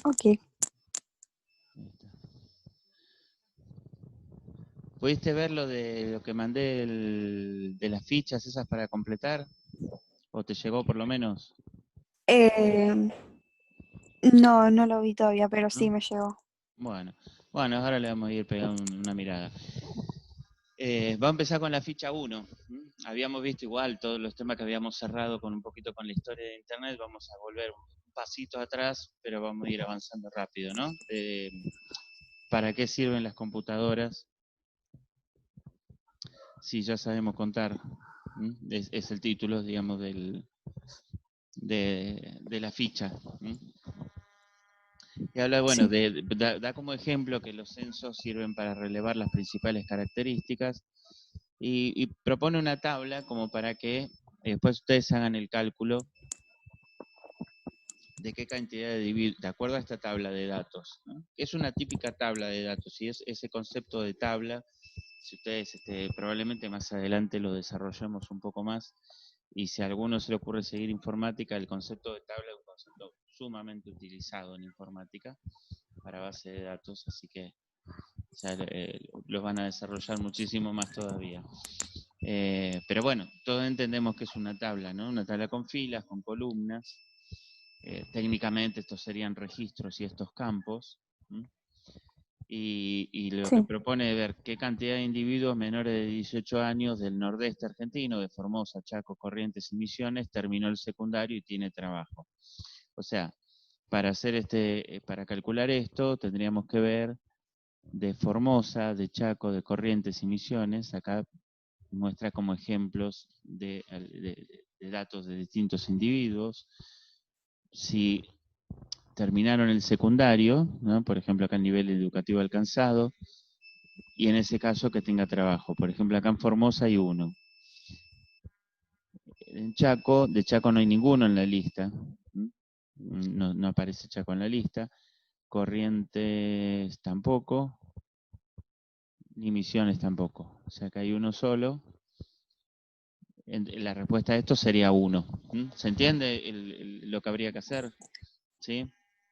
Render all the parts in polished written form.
Ok. Ahí está. ¿Pudiste ver lo de lo que mandé de las fichas esas para completar? ¿O te llegó por lo menos? No, no lo vi todavía, pero sí ¿No? me llegó. Bueno, ahora le vamos a ir pegando una mirada. Va a empezar con la ficha 1. Habíamos visto igual todos los temas que habíamos cerrado con un poquito con la historia de Internet. Vamos a volver un pasito atrás, pero vamos a ir avanzando rápido, ¿no? ¿Para qué sirven las computadoras? Si ya sabemos contar. Es el título, digamos, de la ficha. Y habla, bueno, Sí, da como ejemplo que los censos sirven para relevar las principales características y propone una tabla como para que después ustedes hagan el cálculo de qué cantidad de acuerdo a esta tabla de datos, ¿no? Es una típica tabla de datos y es ese concepto de tabla, si ustedes probablemente más adelante lo desarrollemos un poco más, y si a alguno se le ocurre seguir informática, el concepto de tabla es un concepto sumamente utilizado en informática para base de datos, así que ya los van a desarrollar muchísimo más todavía. Pero bueno, todos entendemos que es una tabla, ¿no? Una tabla con filas, con columnas. Técnicamente estos serían registros y estos campos. Y lo que sí. propone es ver qué cantidad de individuos menores de 18 años del nordeste argentino, de Formosa, Chaco, Corrientes y Misiones, terminó el secundario y tiene trabajo. O sea, para calcular esto, tendríamos que ver de Formosa, de Chaco, de Corrientes y Misiones. Acá muestra como ejemplos de datos de distintos individuos. Si terminaron el secundario, ¿no? Por ejemplo, acá el nivel educativo alcanzado, y en ese caso que tenga trabajo. Por ejemplo, acá en Formosa hay uno. En Chaco, de Chaco no hay ninguno en la lista. No aparece Chaco en la lista. Corrientes tampoco. Ni Misiones tampoco. O sea que hay uno solo. La respuesta a esto sería 1. ¿Se entiende lo que habría que hacer? ¿Sí?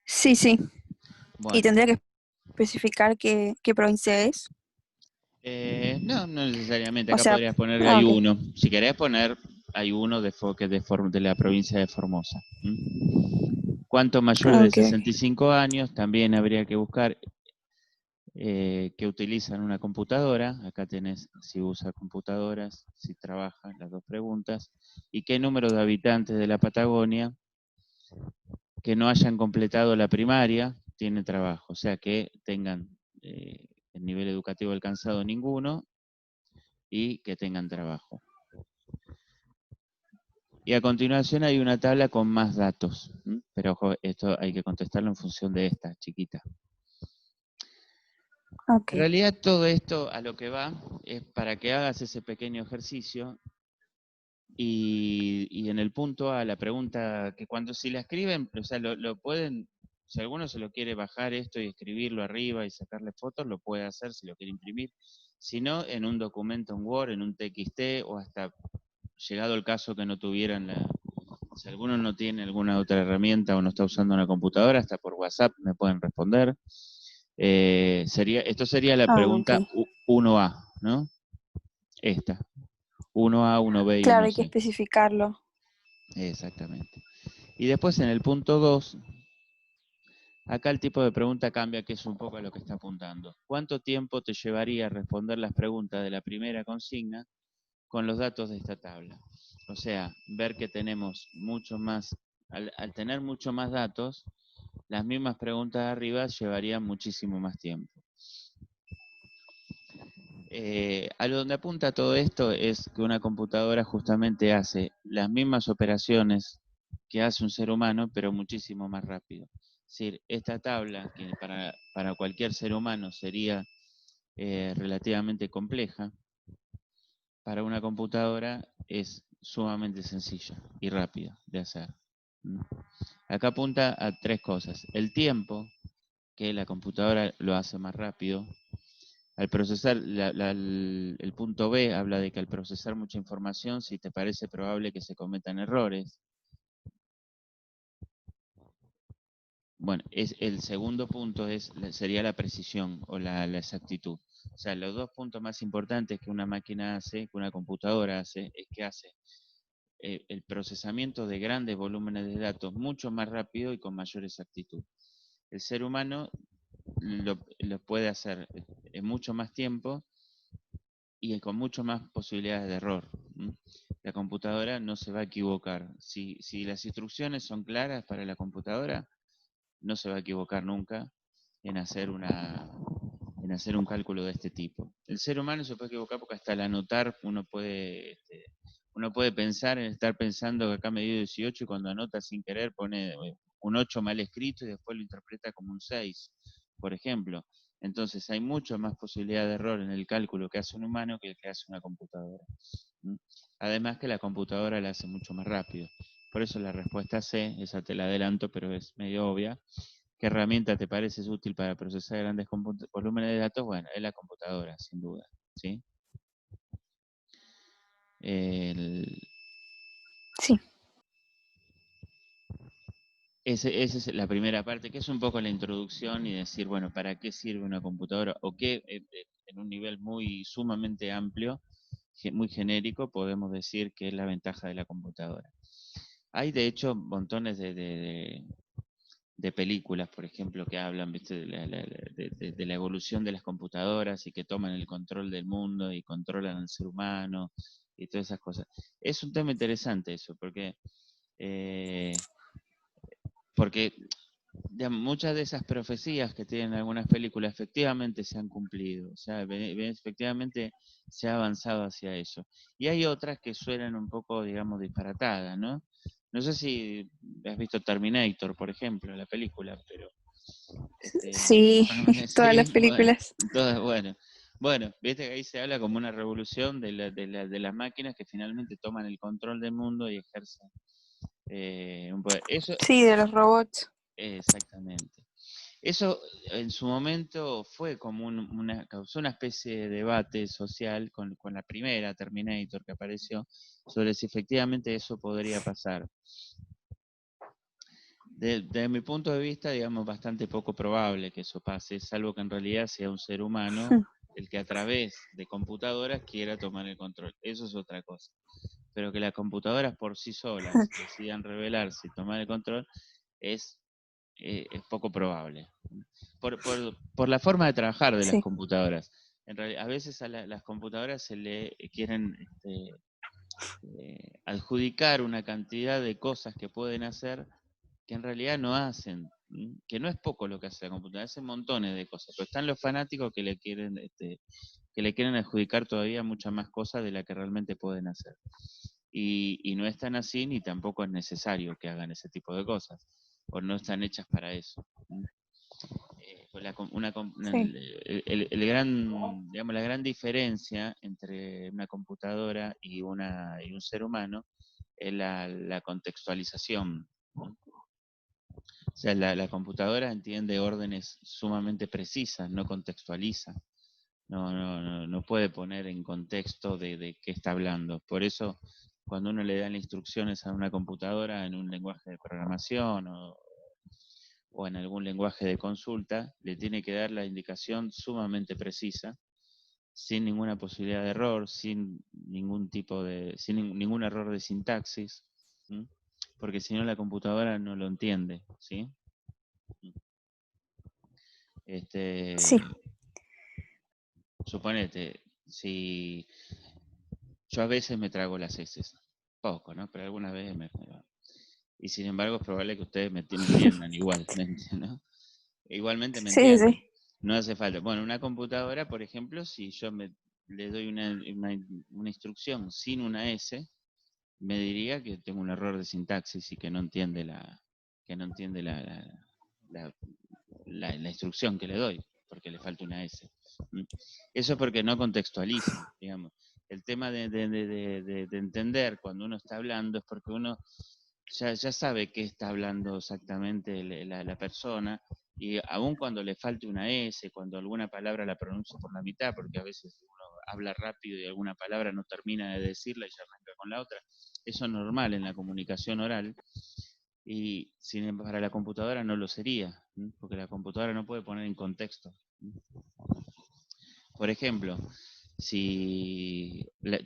Sí, sí. ¿Y Bueno. tendría que especificar qué provincia es? No necesariamente. O Acá sea, podrías poner que hay ok. uno. Si querés poner, hay uno de la provincia de Formosa. ¿Cuántos mayores de Ok. 65 años? También habría que buscar que utilizan una computadora. Acá tenés si usa computadoras, si trabaja, las dos preguntas. ¿Y qué número de habitantes de la Patagonia que no hayan completado la primaria tiene trabajo? O sea, que tengan el nivel educativo alcanzado ninguno y que tengan trabajo. Y a continuación hay una tabla con más datos. Pero ojo, esto hay que contestarlo en función de esta, chiquita. Ok. En realidad todo esto a lo que va es para que hagas ese pequeño ejercicio y en el punto A, la pregunta que cuando si la escriben, o sea, lo pueden, si alguno se lo quiere bajar esto y escribirlo arriba y sacarle fotos, lo puede hacer si lo quiere imprimir. Si no, en un documento en Word, en un TXT o hasta llegado el caso que no tuvieran si alguno no tiene alguna otra herramienta o no está usando una computadora, hasta por WhatsApp me pueden responder. Esto sería la Ah, ok. pregunta 1A, ¿no? Esta. 1A, 1B y Claro, hay que 1C. especificarlo. Exactamente. Y después en el punto 2, acá el tipo de pregunta cambia, que es un poco a lo que está apuntando. ¿Cuánto tiempo te llevaría a responder las preguntas de la primera consigna con los datos de esta tabla? O sea, ver que tenemos mucho más, al tener mucho más datos, las mismas preguntas de arriba llevarían muchísimo más tiempo. A lo donde apunta todo esto es que una computadora justamente hace las mismas operaciones que hace un ser humano, pero muchísimo más rápido. Es decir, esta tabla, que para cualquier ser humano sería relativamente compleja, para una computadora es sumamente sencilla y rápida de hacer. Acá apunta a 3 cosas. El tiempo, que la computadora lo hace más rápido. Al procesar, el punto B habla de que al procesar mucha información, si te parece probable que se cometan errores. Bueno, el segundo punto sería la precisión o la exactitud. O sea, los dos puntos más importantes que una máquina hace, que una computadora hace, es que hace el procesamiento de grandes volúmenes de datos mucho más rápido y con mayor exactitud. El ser humano lo puede hacer en mucho más tiempo y con mucho más posibilidades de error. La computadora no se va a equivocar. Si las instrucciones son claras para la computadora, no se va a equivocar nunca en hacer un cálculo de este tipo. El ser humano se puede equivocar porque hasta al anotar uno puede pensar en estar pensando que acá me dio 18 y cuando anota sin querer pone un 8 mal escrito y después lo interpreta como un 6, por ejemplo. Entonces hay mucho más posibilidad de error en el cálculo que hace un humano que el que hace una computadora. Además que la computadora la hace mucho más rápido. Por eso la respuesta C, esa te la adelanto, pero es medio obvia. ¿Qué herramienta te parece útil para procesar grandes volúmenes de datos? Bueno, es la computadora, sin duda. ¿Sí? Sí. Esa es la primera parte, que es un poco la introducción y decir, bueno, ¿para qué sirve una computadora? O qué, en un nivel muy sumamente amplio, muy genérico, podemos decir que es la ventaja de la computadora. Hay, de hecho, montones de películas, por ejemplo, que hablan, ¿viste? De la evolución de las computadoras y que toman el control del mundo y controlan al ser humano y todas esas cosas. Es un tema interesante eso, porque digamos, muchas de esas profecías que tienen algunas películas efectivamente se han cumplido, o sea, efectivamente se ha avanzado hacia eso. Y hay otras que suenan un poco, digamos, disparatadas, ¿no? No sé si has visto Terminator, por ejemplo, la película, pero Sí, todas las sí, bueno, películas. todas, bueno, viste que ahí se habla como una revolución de las máquinas que finalmente toman el control del mundo y ejercen un poder. Eso, Sí, de los robots. exactamente. Eso en su momento fue como causó una especie de debate social con la primera Terminator que apareció sobre si efectivamente eso podría pasar. Desde mi punto de vista, digamos, bastante poco probable que eso pase, salvo que en realidad sea un ser humano el que a través de computadoras quiera tomar el control. Eso es otra cosa. Pero que las computadoras por sí solas decidan rebelarse y tomar el control es poco probable. Por la forma de trabajar de las Sí. computadoras. En realidad, a veces a las computadoras se le quieren adjudicar una cantidad de cosas que pueden hacer que en realidad no hacen, que no es poco lo que hace la computadora, hace montones de cosas, pero están los fanáticos que le quieren adjudicar todavía muchas más cosas de las que realmente pueden hacer. Y no están así ni tampoco es necesario que hagan ese tipo de cosas, o no están hechas para eso. Pues Sí. digamos, la gran diferencia entre una computadora y un ser humano es la contextualización, ¿no? O sea, la computadora entiende órdenes sumamente precisas, no contextualiza. No puede poner en contexto de qué está hablando. Por eso, cuando uno le da instrucciones a una computadora en un lenguaje de programación o en algún lenguaje de consulta, le tiene que dar la indicación sumamente precisa, sin ninguna posibilidad de error, sin ningún error de sintaxis, ¿sí? Porque si no la computadora no lo entiende, ¿sí? Sí. Suponete, si yo a veces me trago las heces, poco, ¿no? Pero algunas veces y sin embargo es probable que ustedes me entiendan igual, ¿no? Igualmente me Sí, entienden. sí. No hace falta. Bueno, una computadora, por ejemplo, si yo le doy una instrucción sin una S, me diría que tengo un error de sintaxis y que no entiende la, la instrucción que le doy, porque le falta una S. Eso es porque no contextualiza, digamos. El tema de entender cuando uno está hablando es porque uno ya sabe qué está hablando exactamente la persona, y aun cuando le falte una S, cuando alguna palabra la pronuncia por la mitad, porque a veces uno habla rápido y alguna palabra no termina de decirla y ya arranca con la otra, eso es normal en la comunicación oral, Y para la computadora no lo sería, porque la computadora no puede poner en contexto. Por ejemplo,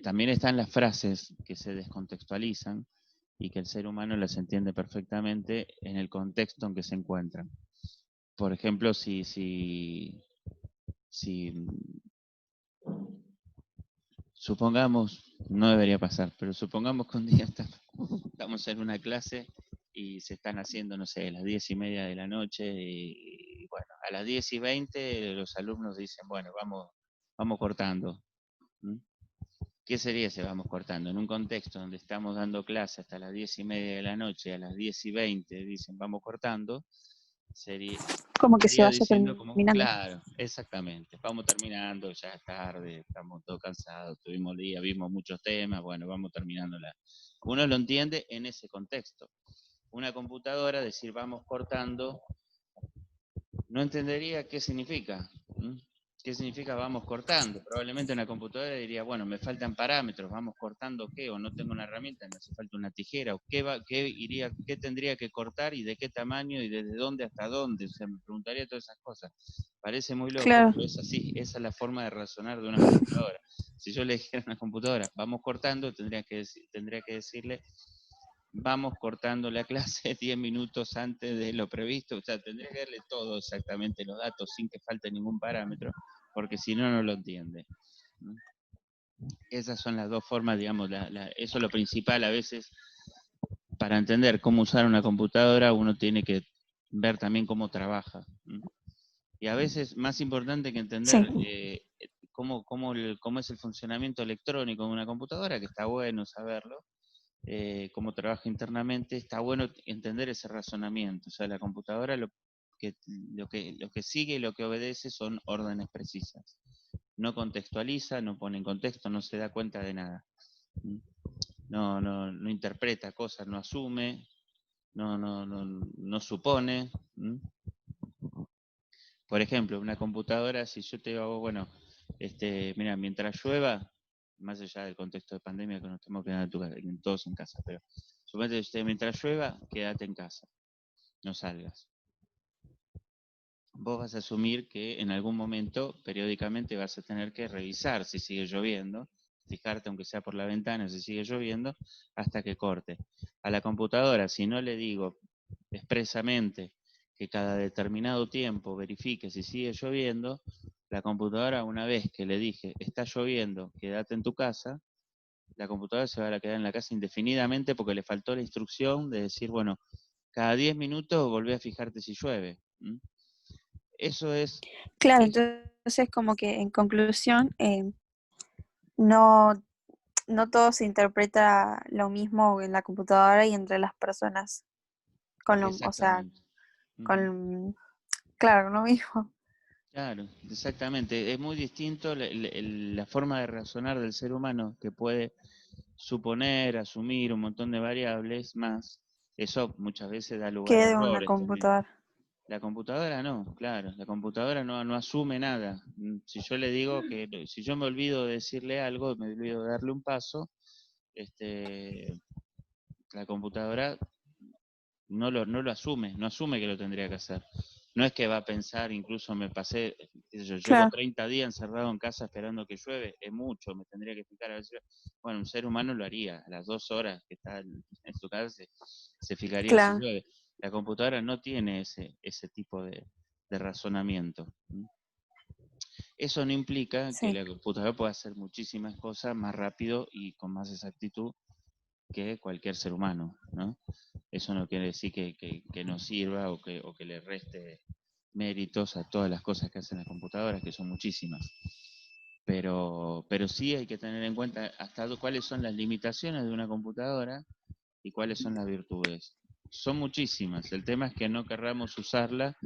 también están las frases que se descontextualizan y que el ser humano las entiende perfectamente en el contexto en que se encuentran. Por ejemplo, si supongamos, no debería pasar, pero supongamos que un día estamos en una clase y se están haciendo, no sé, las 10:30 de la noche y bueno, a las 10:20 los alumnos dicen, bueno, vamos cortando. ¿Qué sería ese vamos cortando? En un contexto donde estamos dando clase hasta las 10:30 de la noche, a las 10:20 dicen vamos cortando, Como que se estaría vaya diciendo como, terminando. claro, exactamente, vamos terminando, ya es tarde, estamos todos cansados, tuvimos el día, vimos muchos temas, bueno, vamos terminando. Uno lo entiende en ese contexto. Una computadora, decir vamos cortando, no entendería qué significa. ¿Qué significa vamos cortando? Probablemente una computadora diría, bueno, me faltan parámetros, vamos cortando qué, o no tengo una herramienta, me hace falta una tijera, o qué tendría que cortar y de qué tamaño y desde dónde hasta dónde. O sea, me preguntaría todas esas cosas. Parece muy loco, Claro, pero es así, esa es la forma de razonar de una computadora. Si yo le dijera a una computadora, vamos cortando, tendría que decirle, vamos cortando la clase 10 minutos antes de lo previsto, o sea, tendría que darle todo exactamente los datos sin que falte ningún parámetro, porque si no, no lo entiende. Esas son las dos formas, digamos, eso es lo principal. A veces, para entender cómo usar una computadora, uno tiene que ver también cómo trabaja. Y a veces, más importante que entender cómo es el funcionamiento electrónico de una computadora, que está bueno saberlo, cómo trabaja internamente, está bueno entender ese razonamiento. O sea, la computadora lo que sigue y lo que obedece son órdenes precisas. No contextualiza, no pone en contexto, no se da cuenta de nada. No interpreta cosas, no asume, no supone. Por ejemplo, una computadora, si yo te digo, bueno, mira, mientras llueva, más allá del contexto de pandemia que nos tenemos que quedar todos en casa, pero suponete, mientras llueva, quédate en casa, no salgas. Vos vas a asumir que en algún momento, periódicamente, vas a tener que revisar si sigue lloviendo, fijarte aunque sea por la ventana si sigue lloviendo, hasta que corte. A la computadora, si no le digo expresamente que cada determinado tiempo verifique si sigue lloviendo, la computadora, una vez que le dije, está lloviendo, quédate en tu casa, la computadora se va a quedar en la casa indefinidamente porque le faltó la instrucción de decir, bueno, cada 10 minutos volvé a fijarte si llueve. Eso es... claro, entonces como que en conclusión, no, no todo se interpreta lo mismo en la computadora y entre las personas, o sea, Exactamente. con, claro, lo mismo. Claro, exactamente. Es muy distinto la forma de razonar del ser humano, que puede suponer, asumir un montón de variables más. Eso muchas veces da lugar Que a de una errores también. computadora. La computadora no, claro, la computadora no asume nada. Si yo le digo si yo me olvido de decirle algo, me olvido de darle un paso, la computadora no lo asume, no asume que lo tendría que hacer. No es que va a pensar, incluso me pasé, yo llevo Claro, 30 días encerrado en casa esperando que llueve, es mucho, me tendría que fijar a ver si... Bueno, un ser humano lo haría, a las 2 horas que está en su casa se fijaría si claro, llueve. La computadora no tiene ese tipo de razonamiento. Eso no implica que sí, la computadora pueda hacer muchísimas cosas más rápido y con más exactitud que cualquier ser humano, ¿no? Eso no quiere decir que no sirva o que le reste méritos a todas las cosas que hacen las computadoras, que son muchísimas. Pero sí hay que tener en cuenta hasta cuáles son las limitaciones de una computadora y cuáles son las virtudes. Son muchísimas. El tema es que no querramos usarla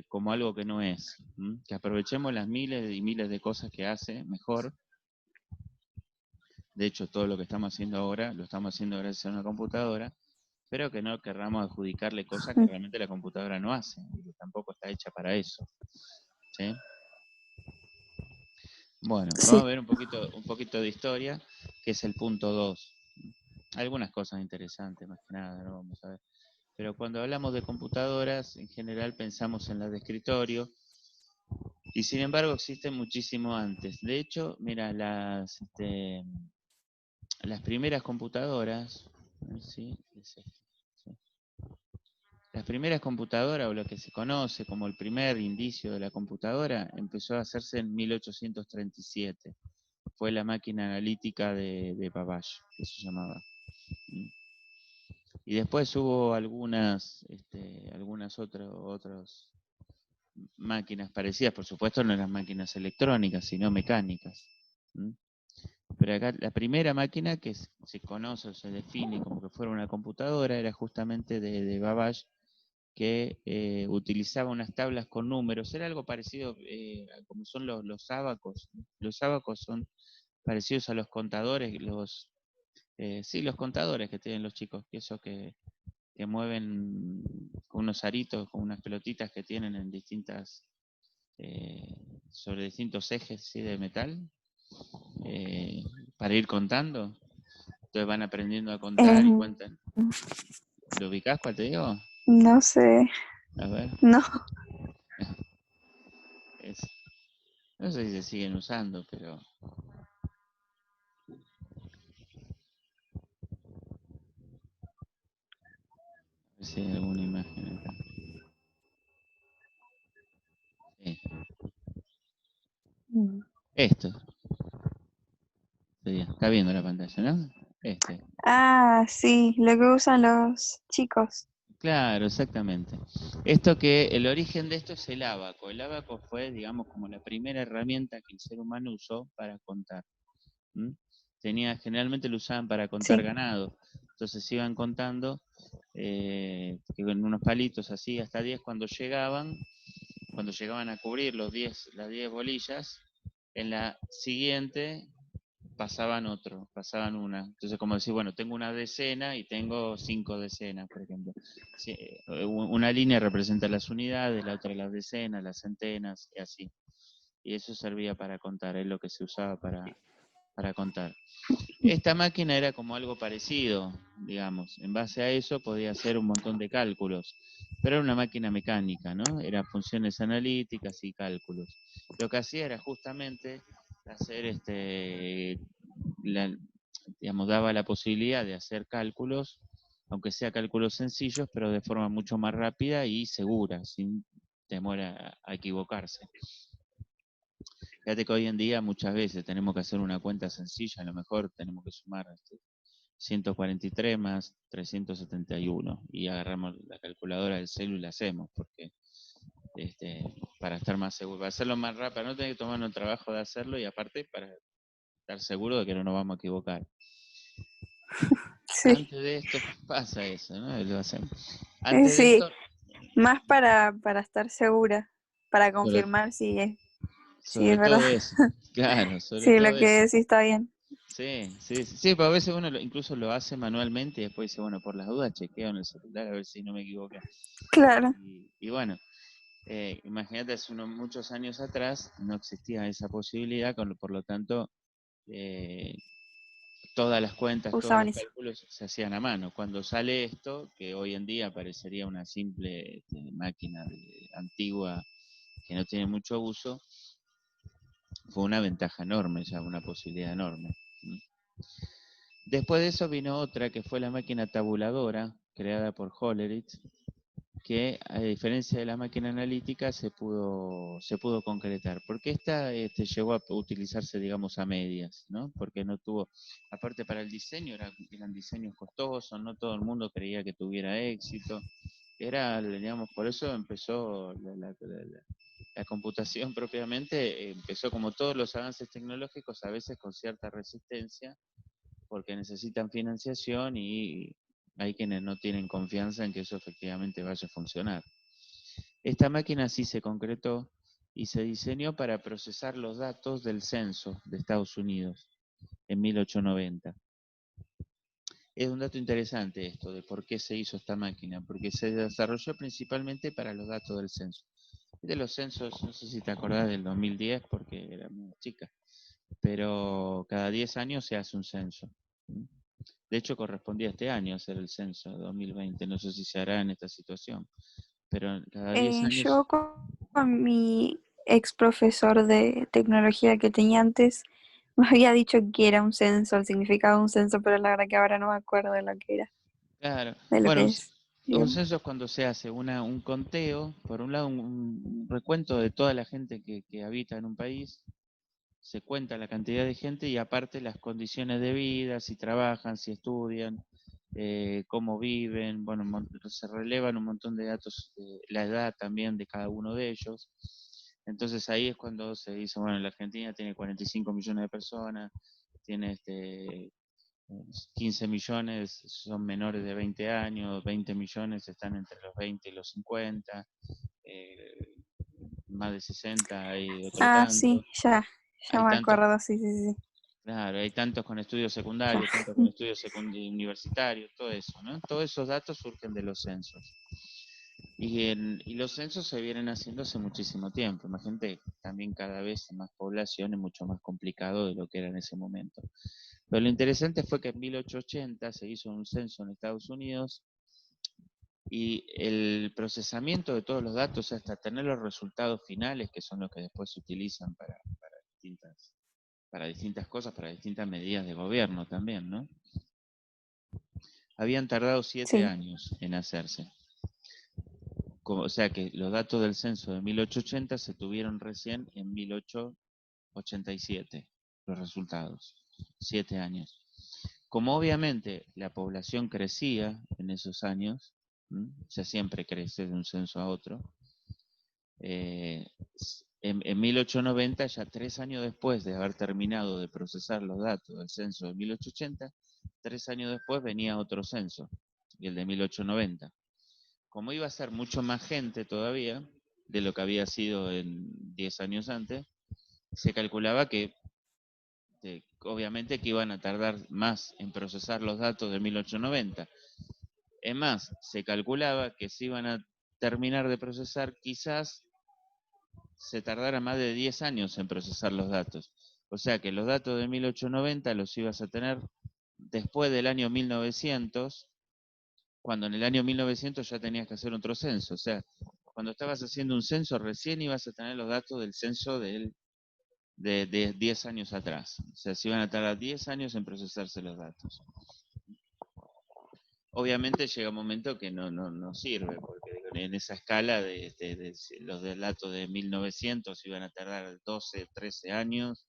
como algo que no es. Que aprovechemos las miles y miles de cosas que hace mejor. De hecho, todo lo que estamos haciendo ahora, lo estamos haciendo gracias a una computadora, pero que no querramos adjudicarle cosas que realmente la computadora no hace, y que tampoco está hecha para eso. ¿Sí? Bueno, vamos sí, a ver un poquito de historia, que es el punto 2. algunas cosas interesantes, más que nada, ¿no? Vamos a ver. Pero cuando hablamos de computadoras, en general pensamos en las de escritorio, y sin embargo existen muchísimo antes. De hecho, mira, las primeras computadoras, ¿sí? Sí. Las primeras computadoras, o lo que se conoce como el primer indicio de la computadora, empezó a hacerse en 1837. Fue la máquina analítica de Babbage, que se llamaba. Y después hubo algunas otras máquinas parecidas, por supuesto no eran máquinas electrónicas, sino mecánicas. Pero acá la primera máquina que se conoce o se define como que fuera una computadora era justamente de Babbage, que utilizaba unas tablas con números. Era algo parecido a como son los ábacos. Los ábacos son parecidos a los contadores, sí, los contadores que tienen los chicos, que eso que mueven con unos aritos, con unas pelotitas que tienen en sobre distintos ejes, ¿sí? De metal, eh, para ir contando. Entonces van aprendiendo a contar y Em, cuentan. ¿Lo ubicás cuál te digo? no sé, A ver, no. es- no sé si se siguen usando, pero a ver si hay alguna imagen acá. Sí, esto sería. Está viendo la pantalla, ¿no? Ah, sí, lo que usan los chicos. Claro, exactamente. Esto que el origen de esto es el ábaco. El ábaco fue, digamos, como la primera herramienta que el ser humano usó para contar. Generalmente lo usaban para contar Sí. ganado. Entonces iban contando con unos palitos así hasta 10 cuando llegaban a cubrir las 10 bolillas, en la siguiente pasaban una. Entonces, como decir, bueno, tengo una decena y tengo 5 decenas, por ejemplo. Una línea representa las unidades, la otra las decenas, las centenas, y así. Y eso servía para contar, es lo que se usaba para contar. Esta máquina era como algo parecido, digamos. En base a eso podía hacer un montón de cálculos, pero era una máquina mecánica, ¿no? Eran funciones analíticas y cálculos. Lo que hacía era justamente hacer digamos, daba la posibilidad de hacer cálculos, aunque sea cálculos sencillos, pero de forma mucho más rápida y segura, sin temor a equivocarse. Fíjate que hoy en día muchas veces tenemos que hacer una cuenta sencilla, a lo mejor tenemos que sumar 143 más 371 y agarramos la calculadora del celu y la hacemos, porque para estar más seguro, para hacerlo más rápido, para no tener que tomarnos el trabajo de hacerlo y aparte para estar seguro de que no nos vamos a equivocar. Sí. Antes de esto pasa eso, ¿no? Lo hacemos. Antes de Sí, esto, más para estar segura, para sobre, confirmar si es sobre verdad. todo eso, claro, sobre Sí, lo todo que eso. decís está bien. Sí, sí, sí, sí, pero a veces uno incluso lo hace manualmente y después dice, bueno, por las dudas chequeo en el celular a ver si no me equivoqué. Claro, Y bueno, imagínate, hace muchos años atrás no existía esa posibilidad, por lo tanto, eh, todas las cuentas, todos usaban los eso. cálculos se hacían a mano. Cuando sale esto, que hoy en día parecería una simple máquina antigua que no tiene mucho uso, fue una ventaja enorme, ya una posibilidad enorme. Después de eso vino otra que fue la máquina tabuladora, creada por Hollerith, que a diferencia de la máquina analítica se pudo concretar, porque esta llegó a utilizarse, digamos, a medias, ¿no? Porque no tuvo, aparte para el diseño, eran diseños costosos, no todo el mundo creía que tuviera éxito, digamos, por eso empezó la computación propiamente, empezó como todos los avances tecnológicos, a veces con cierta resistencia, porque necesitan financiación y hay quienes no tienen confianza en que eso efectivamente vaya a funcionar. Esta máquina sí se concretó y se diseñó para procesar los datos del censo de Estados Unidos en 1890. Es un dato interesante esto de por qué se hizo esta máquina, porque se desarrolló principalmente para los datos del censo. De los censos, no sé si te acordás del 2010 porque era muy chica, pero cada 10 años se hace un censo. De hecho, correspondía este año hacer el censo de 2020. No sé si se hará en esta situación, pero cada 10 Yo años. con mi ex profesor de tecnología que tenía antes, me había dicho que era un censo, el significado de un censo, pero la verdad que ahora no me acuerdo de lo que era, Claro. de lo Bueno, que es, un digamos. censo es cuando se hace un conteo, por un lado un recuento de toda la gente que habita en un país, se cuenta la cantidad de gente y aparte las condiciones de vida, si trabajan, si estudian, cómo viven, bueno, se relevan un montón de datos, la edad también de cada uno de ellos. Entonces ahí es cuando se dice, bueno, la Argentina tiene 45 millones de personas, tiene 15 millones son menores de 20 años, 20 millones están entre los 20 y los 50, eh, más de 60 hay otro Ah, tanto. sí, ya Hay me tantos, acuerdo, sí, sí, sí, claro, hay tantos con estudios ya. secundarios, tantos con estudios universitarios, todo eso, ¿no? Todos esos datos surgen de los censos. Y los censos se vienen haciendo hace muchísimo tiempo. Imagínate, también cada vez más población es mucho más complicado de lo que era en ese momento. Pero lo interesante fue que en 1880 se hizo un censo en Estados Unidos y el procesamiento de todos los datos hasta tener los resultados finales, que son los que después se utilizan para distintas cosas, para distintas medidas de gobierno también, ¿no? Habían tardado 7 Sí. años en hacerse. O sea que los datos del censo de 1880 se tuvieron recién en 1887, los resultados. 7 años. Como obviamente la población crecía en esos años, o sea, siempre crece de un censo a otro, eh, en 1890, ya 3 años después de haber terminado de procesar los datos del censo de 1880, 3 años después venía otro censo, y el de 1890. Como iba a ser mucho más gente todavía de lo que había sido en 10 años antes, se calculaba que obviamente que iban a tardar más en procesar los datos de 1890. Es más, se calculaba que se iban a terminar de procesar, quizás se tardara más de 10 años en procesar los datos. O sea que los datos de 1890 los ibas a tener después del año 1900, cuando en el año 1900 ya tenías que hacer otro censo. O sea, cuando estabas haciendo un censo recién ibas a tener los datos del censo de 10 años atrás. O sea, se iban a tardar 10 años en procesarse los datos. Obviamente llega un momento que no sirve, porque en esa escala de los datos de 1900 iban a tardar 12, 13 años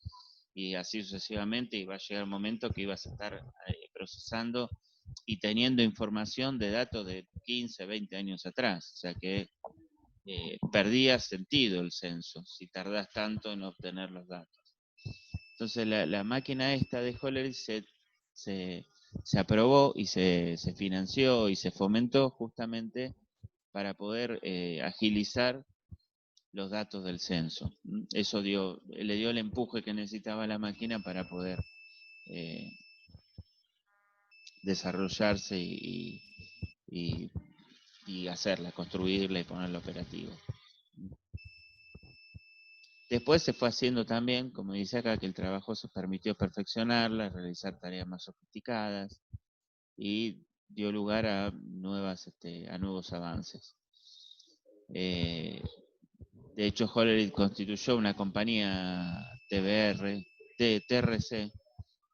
y así sucesivamente, y va a llegar un momento que ibas a estar procesando y teniendo información de datos de 15, 20 años atrás, o sea que perdía sentido el censo si tardás tanto en obtener los datos. Entonces la máquina esta de Hollerith se, se aprobó y se financió y se fomentó justamente para poder agilizar los datos del censo. Eso le dio el empuje que necesitaba la máquina para poder eh, desarrollarse y, y hacerla, construirla y ponerla operativa. Después se fue haciendo también, como dice acá, que el trabajo se permitió perfeccionarla, realizar tareas más sofisticadas y dio lugar a a nuevos avances. Eh, de hecho, Hollerith constituyó una compañía TRC,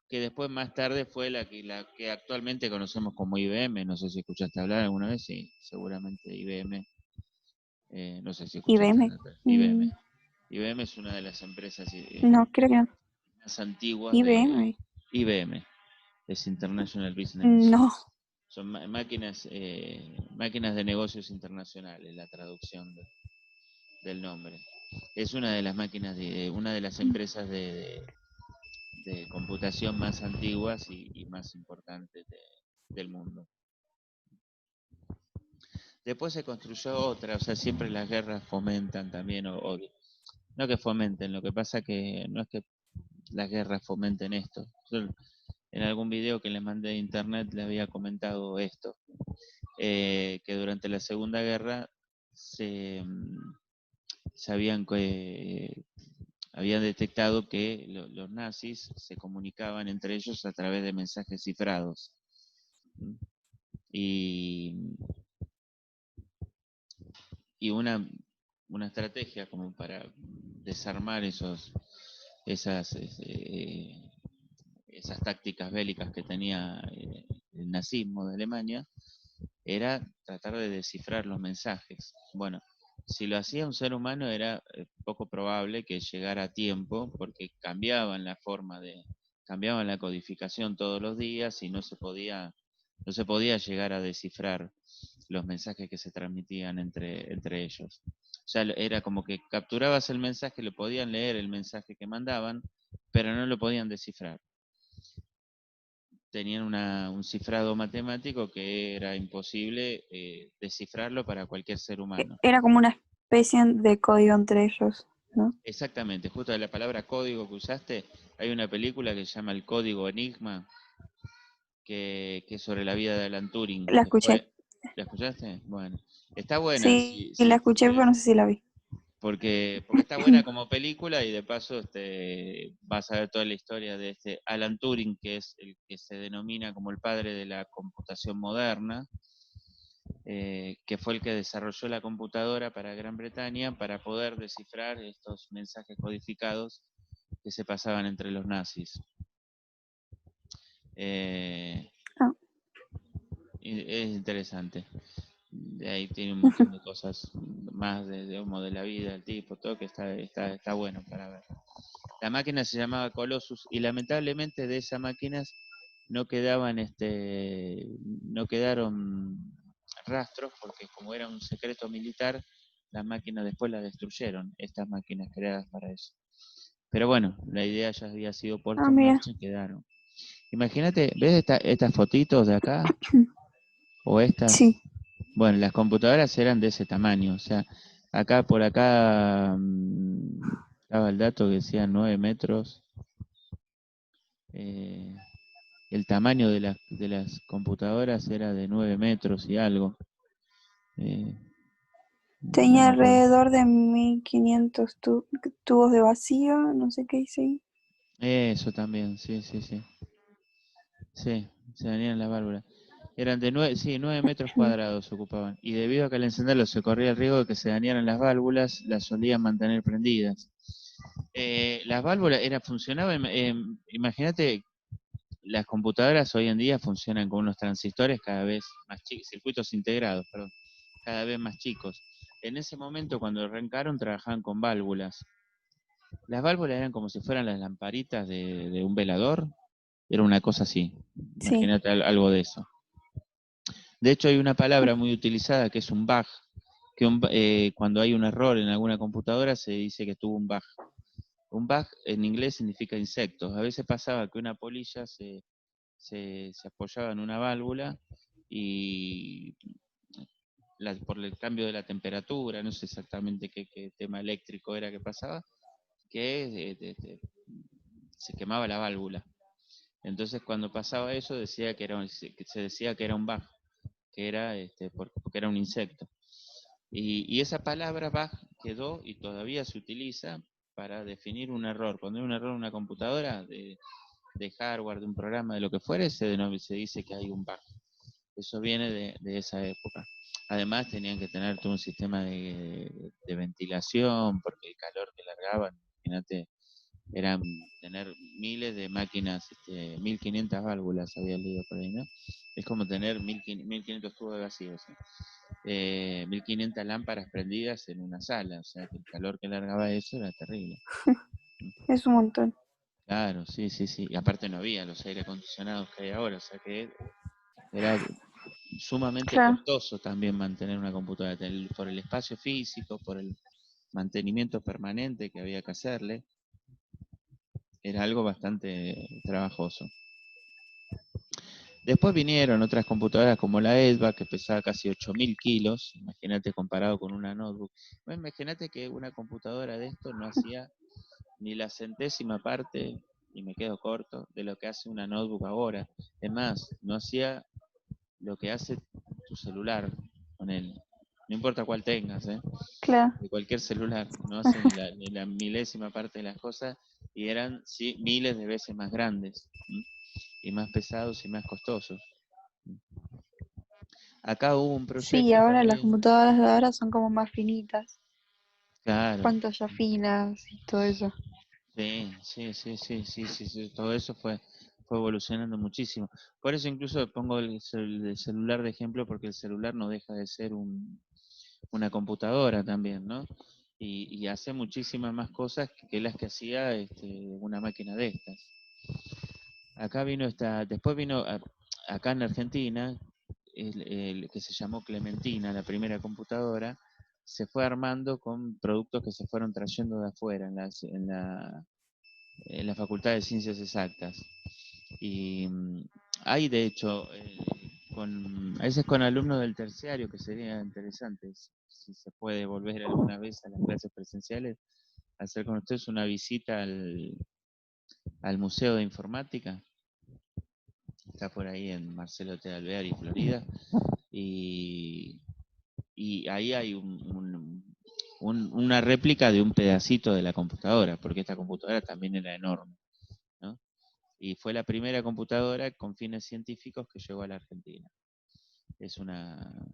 que después más tarde fue la que actualmente conocemos como IBM. No sé si escuchaste hablar alguna vez, sí, seguramente IBM. No sé si escuchaste IBM. hablar de IBM. Mm, IBM es una de las empresas no, creo que no. más antiguas de IBM. IBM, es International Business Machine. No. Son máquinas de negocios internacionales, la traducción del nombre. Es una de las máquinas una de las empresas de computación más antiguas y más importantes del mundo. Después se construyó otra, o sea, siempre las guerras fomentan también, no que fomenten, lo que pasa que no es que las guerras fomenten esto. Yo en algún video que les mandé de internet le había comentado esto, que durante la Segunda Guerra se, se habían detectado que los nazis se comunicaban entre ellos a través de mensajes cifrados. Y, y una estrategia como para desarmar esas, esas tácticas bélicas que tenía el nazismo de Alemania era tratar de descifrar los mensajes. Bueno, si lo hacía un ser humano era poco probable que llegara a tiempo porque cambiaban la codificación todos los días y no se podía llegar a descifrar los mensajes que se transmitían entre ellos. O sea, era como que capturabas el mensaje, lo podían leer el mensaje que mandaban, pero no lo podían descifrar. Tenían un cifrado matemático que era imposible descifrarlo para cualquier ser humano. Era como una especie de código entre ellos, ¿no? Exactamente, justo de la palabra código que usaste, hay una película que se llama El Código Enigma, que es sobre la vida de Alan Turing. La escuché. ¿La escuchaste? Bueno, está buena, Sí, sí, la sí, escuché, pero no sé si la vi. porque está buena como película y de paso vas a ver toda la historia de este Alan Turing, que es el que se denomina como el padre de la computación moderna, que fue el que desarrolló la computadora para Gran Bretaña para poder descifrar estos mensajes codificados que se pasaban entre los nazis. Eh, Ah, es interesante. De ahí tiene un montón de cosas más de la vida del tipo, todo que está bueno para ver. La máquina se llamaba Colossus y lamentablemente de esas máquinas no no quedaron rastros porque como era un secreto militar, las máquinas después las destruyeron, estas máquinas creadas para eso. Pero bueno, la idea ya había sido puesta en mira. marcha y quedaron. Imagínate, ¿ves estas fotitos de acá? O estas. Sí. Bueno, las computadoras eran de ese tamaño. O sea, acá por acá estaba el dato que decía 9 metros. Eh, el tamaño de las computadoras era de 9 metros y algo. Eh, no Tenía me acuerdo. alrededor de 1500 tubos de vacío, no sé qué hice ahí. Eso también, sí, sí, sí. Sí, se dañaban las válvulas. Eran de 9, sí, 9 metros cuadrados ocupaban. Y debido a que al encenderlo se corría el riesgo de que se dañaran las válvulas, las solían mantener prendidas. Las válvulas funcionaban, imagínate, las computadoras hoy en día funcionan con unos transistores cada vez más chicos, circuitos integrados, perdón, cada vez más chicos. En ese momento, cuando arrancaron, trabajaban con válvulas. Las válvulas eran como si fueran las lamparitas de un velador. Era una cosa así. Sí. Imagínate algo de eso. De hecho, hay una palabra muy utilizada que es un bug, que cuando hay un error en alguna computadora se dice que tuvo un bug. Un bug en inglés significa insectos. A veces pasaba que una polilla se apoyaba en una válvula y por el cambio de la temperatura, no sé exactamente qué tema eléctrico era que pasaba, que se quemaba la válvula. Entonces cuando pasaba eso que se decía que era un bug, que era porque era un insecto. Y esa palabra bug quedó y todavía se utiliza para definir un error. Cuando hay un error en una computadora, de hardware, de un programa, de lo que fuere, se dice que hay un bug. Eso viene de esa época. Además tenían que tener todo un sistema de ventilación, porque el calor que largaban, imagínate, eran tener miles de máquinas, 1500 válvulas había leído por ahí, ¿no? Es como tener 1500 tubos de vacío, ¿sí? 1500 lámparas prendidas en una sala, o sea que el calor que largaba eso era terrible. Es un montón. Claro, sí, sí, sí. Y aparte no había los aire acondicionados que hay ahora, o sea que era sumamente Claro. costoso también mantener una computadora, por el espacio físico, por el mantenimiento permanente que había que hacerle, era algo bastante trabajoso. Después vinieron otras computadoras como la ESBA, que pesaba casi 8000 kilos, imagínate comparado con una notebook. Bueno, imagínate que una computadora de esto no hacía ni la centésima parte, y me quedo corto, de lo que hace una notebook ahora. Es más, no hacía lo que hace tu celular con él. No importa cuál tengas, Claro. de cualquier celular, no hace ni la milésima parte de las cosas y eran sí, miles de veces más grandes y más pesados y más costosos. Acá hubo un Sí, proyecto ahora las también, computadoras de ahora son como más finitas, claro. pantallas finas y todo eso. Sí, sí, sí, sí, sí, sí, sí, todo eso fue evolucionando muchísimo. Por eso incluso pongo el celular de ejemplo, porque el celular no deja de ser una computadora también, ¿no? Y hace muchísimas más cosas que las que hacía una máquina de estas. Acá vino después vino acá en Argentina, el que se llamó Clementina, la primera computadora, se fue armando con productos que se fueron trayendo de afuera en la Facultad de Ciencias Exactas. Y hay, de hecho, a veces con alumnos del terciario, que sería interesante, si se puede volver alguna vez a las clases presenciales, hacer con ustedes una visita al Museo de Informática. Está por ahí en Marcelo T. Alvear y Florida. Y, y ahí hay una réplica de un pedacito de la computadora, porque esta computadora también era enorme, ¿no? Y fue la primera computadora con fines científicos que llegó a la Argentina. Es una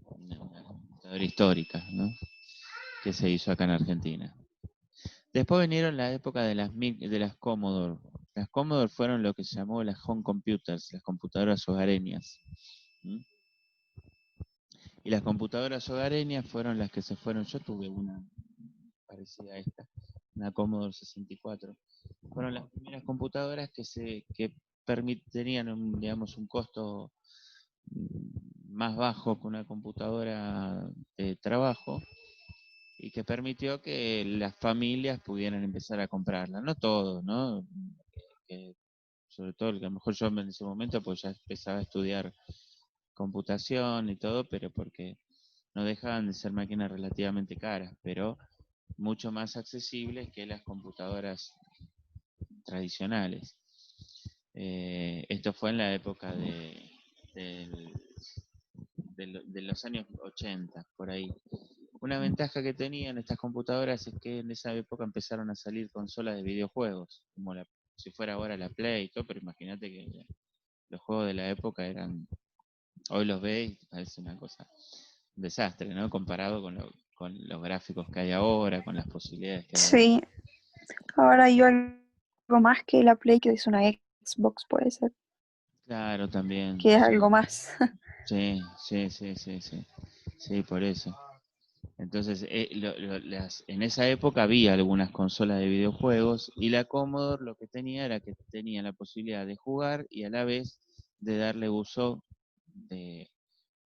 computadora histórica, ¿no? Que se hizo acá en Argentina. Después vinieron la época de las Commodore. Las Commodore fueron lo que se llamó las home computers, las computadoras hogareñas. ¿Mm? Y las computadoras hogareñas fueron las que se fueron. Yo tuve una parecida a esta, una Commodore 64. Fueron las primeras computadoras que tenían digamos, un costo más bajo que una computadora de trabajo y que permitió que las familias pudieran empezar a comprarla. No todos, ¿no? Sobre todo, a lo mejor yo en ese momento pues ya empezaba a estudiar computación y todo, pero porque no dejaban de ser máquinas relativamente caras, pero mucho más accesibles que las computadoras tradicionales. Esto fue en la época del- de los años 80, por ahí. Una ventaja que tenían estas computadoras es que en esa época empezaron a salir consolas de videojuegos, como si fuera ahora la Play y todo, pero imagínate que los juegos de la época hoy los ves y parece una cosa, un desastre, ¿no? Comparado con los gráficos que hay ahora, con las posibilidades que hay ahora. Sí, ahora hay algo más que la Play, que es una Xbox, puede ser, Claro, también, que es algo sí, más. sí, sí, sí, sí, sí, sí, por eso. Entonces, en esa época había algunas consolas de videojuegos y la Commodore lo que tenía era que tenía la posibilidad de jugar y a la vez de darle uso de,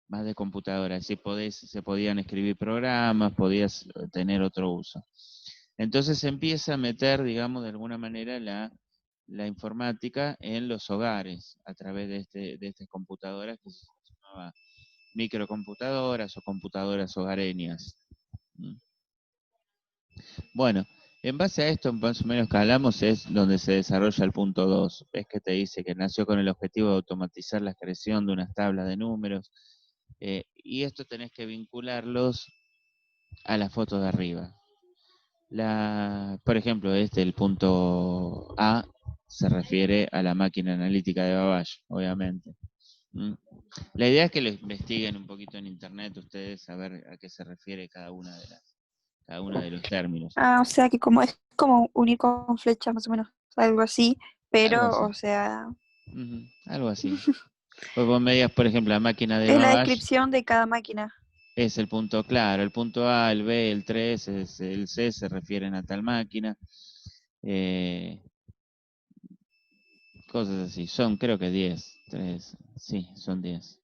más de computadora. Así se podían escribir programas, podías tener otro uso. Entonces se empieza a meter, digamos, de alguna manera la informática en los hogares a través de estas computadoras que se llamaban microcomputadoras o computadoras hogareñas. ¿Mm? Bueno, en base a esto, más o menos que hablamos, es donde se desarrolla el punto 2. Ves que te dice que nació con el objetivo de automatizar la creación de unas tablas de números. Y esto tenés que vincularlos a la foto de arriba. Por ejemplo, el punto A, se refiere a la máquina analítica de Babbage, obviamente. ¿Mm? La idea es que lo investiguen un poquito en internet ustedes a ver a qué se refiere cada uno de los términos. Ah, o sea que como es como unir con flechas más o menos, algo así, Algo pero, así. o sea, Ujú, algo así. Pues vos me digas, por ejemplo, la máquina de es la Babbage descripción de cada máquina. es el punto claro, el punto A, el B, el 3, el C se refieren a tal máquina. Eh, Cosas así. Son creo que 10. Sí, son 10.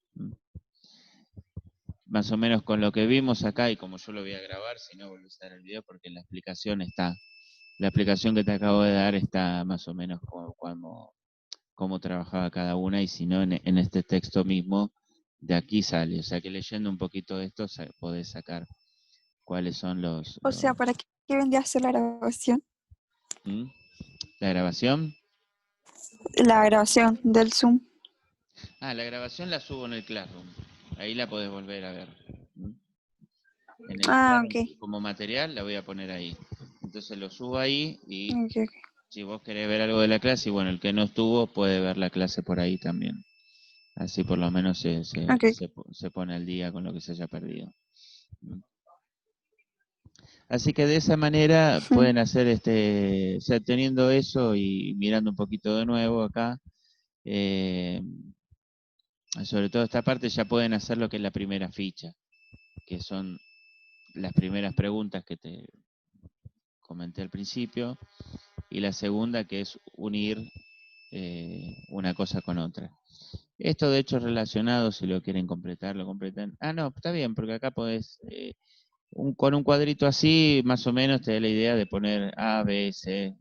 Más o menos con lo que vimos acá y como yo lo voy a grabar, si no volvés a ver el video porque la explicación está. La explicación que te acabo de dar está más o menos cómo trabajaba cada una y si no en este texto mismo de aquí sale. O sea que leyendo un poquito de esto podés sacar cuáles son O sea, ¿para qué vendría a ser la grabación? ¿Mm? La grabación. La grabación del Zoom. Ah, la grabación la subo en el Classroom. Ahí la podés volver a ver. ¿Mm? En el Ah, Classroom ok. como material la voy a poner ahí. Entonces lo subo ahí y Ok, ok. si vos querés ver algo de la clase, y bueno, el que no estuvo puede ver la clase por ahí también. Así por lo menos Ok. se pone al día con lo que se haya perdido. Así que de esa manera pueden hacer, o sea, teniendo eso y mirando un poquito de nuevo acá, eh, sobre todo esta parte ya pueden hacer lo que es la primera ficha, que son las primeras preguntas que te comenté al principio, y la segunda que es unir una cosa con otra. Esto de hecho es relacionado, si lo quieren completar, lo completan. Ah, no, está bien, porque acá podés, con un cuadrito así, más o menos te da la idea de poner A, B, C.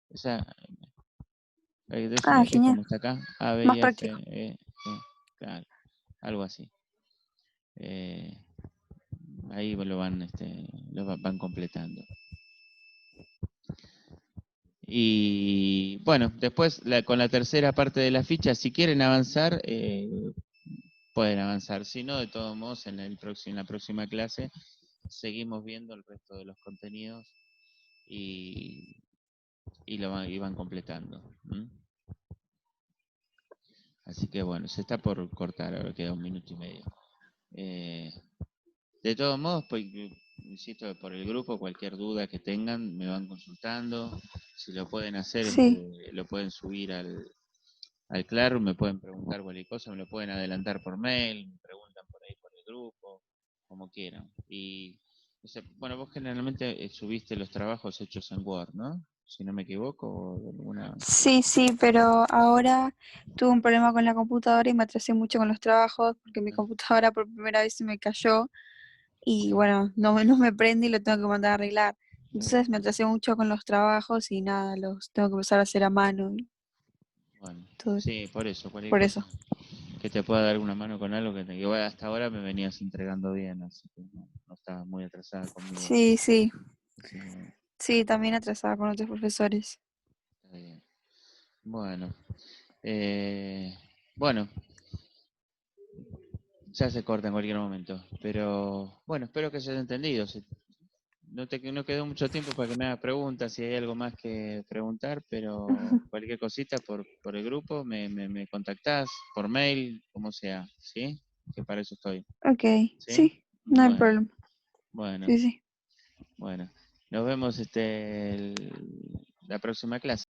O sea, Ah, es genial. como está acá, A, B Más y F, práctico. claro, algo así. Eh, ahí lo van, van completando. Y bueno, después con la tercera parte de la ficha, si quieren avanzar, pueden avanzar. Si no, de todos modos, en la próxima clase seguimos viendo el resto de los contenidos y, y van completando. Así que bueno, se está por cortar, ahora queda 1 minuto y medio. Eh, de todos modos, pues, insisto, por el grupo, cualquier duda que tengan, me van consultando. Si lo pueden hacer, Sí. lo pueden subir al Claro, me pueden preguntar cualquier cosa, me lo pueden adelantar por mail, me preguntan por ahí por el grupo, como quieran. Y, o sea, bueno, vos generalmente subiste los trabajos hechos en Word, ¿no? Si no me equivoco, o de alguna... Sí, sí, pero ahora tuve un problema con la computadora y me atrasé mucho con los trabajos porque mi computadora por primera vez se me cayó y bueno, no me prende y lo tengo que mandar a arreglar. Claro. Entonces me atrasé mucho con los trabajos y nada, los tengo que empezar a hacer a mano y Bueno, todo, sí, por eso, cualquier por cosa eso. que te pueda dar una mano con algo que bueno, hasta ahora me venías entregando bien, así que no estabas muy atrasada conmigo. Sí, sí, Así que bueno, sí, también atrasada con otros profesores. está bien. Bueno, eh, bueno, ya se corta en cualquier momento, pero bueno, espero que se haya entendido. No quedó mucho tiempo para que me hagas preguntas, si hay algo más que preguntar, pero cualquier cosita por el grupo me contactás, por mail, como sea, ¿sí? Que para eso estoy, Ok, ¿sí? sí, no hay Bueno, problema. bueno, Sí, sí. bueno. Nos vemos la próxima clase.